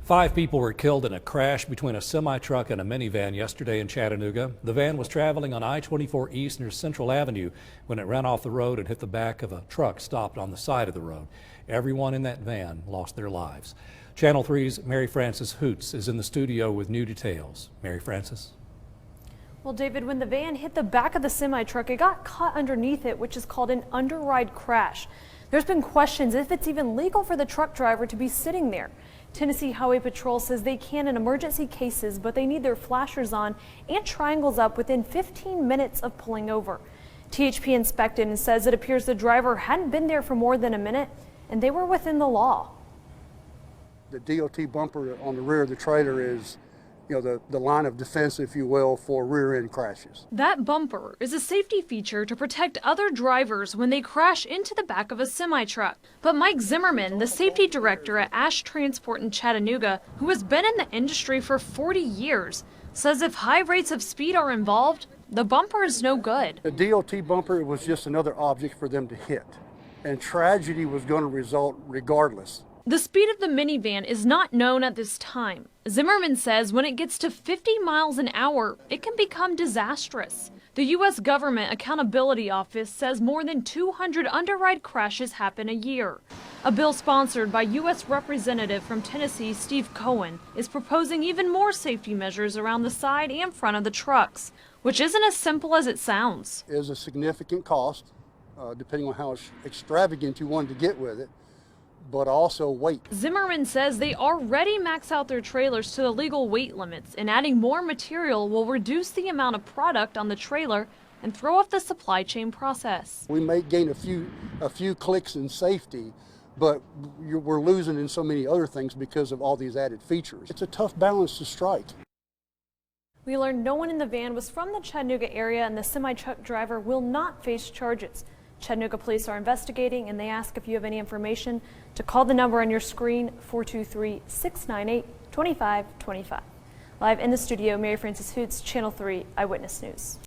5 people were killed in a crash between a semi-truck and a minivan yesterday in Chattanooga. The van was traveling on I-24 East near Central Avenue when it ran off the road and hit the back of a truck stopped on the side of the road. Everyone in that van lost their lives. Channel 3's Mary Frances Hoots is in the studio with new details. Mary Frances. Well, David, when the van hit the back of the semi-truck, it got caught underneath it, which is called an underride crash. There's been questions if it's even legal for the truck driver to be sitting there. Tennessee Highway Patrol says they can in emergency cases, but they need their flashers on and triangles up within 15 minutes of pulling over. THP inspected and says it appears the driver hadn't been there for more than a minute and they were within the law. The DOT bumper on the rear of the trailer is, the line of defense, if you will, for rear end crashes. That bumper is a safety feature to protect other drivers when they crash into the back of a semi-truck. But Mike Zimmerman, the safety director at Ash Transport in Chattanooga, who has been in the industry for 40 years, says if high rates of speed are involved, the bumper is no good. The DOT bumper was just another object for them to hit, and tragedy was going to result regardless. The speed of the minivan is not known at this time. Zimmerman says when it gets to 50 miles an hour, it can become disastrous. The U.S. Government Accountability Office says more than 200 underride crashes happen a year. A bill sponsored by U.S. Representative from Tennessee, Steve Cohen, is proposing even more safety measures around the side and front of the trucks, which isn't as simple as it sounds. It is a significant cost, depending on how extravagant you wanted to get with it, but also weight. Zimmerman says they already max out their trailers to the legal weight limits, and adding more material will reduce the amount of product on the trailer and throw off the supply chain process. We may gain a few clicks in safety, but we're losing in so many other things because of all these added features. It's a tough balance to strike. We learned no one in the van was from the Chattanooga area, and the semi-truck driver will not face charges. Chattanooga police are investigating, and they ask if you have any information to call the number on your screen, 423-698-2525. Live in the studio, Mary Frances Hoots, Channel 3 Eyewitness News.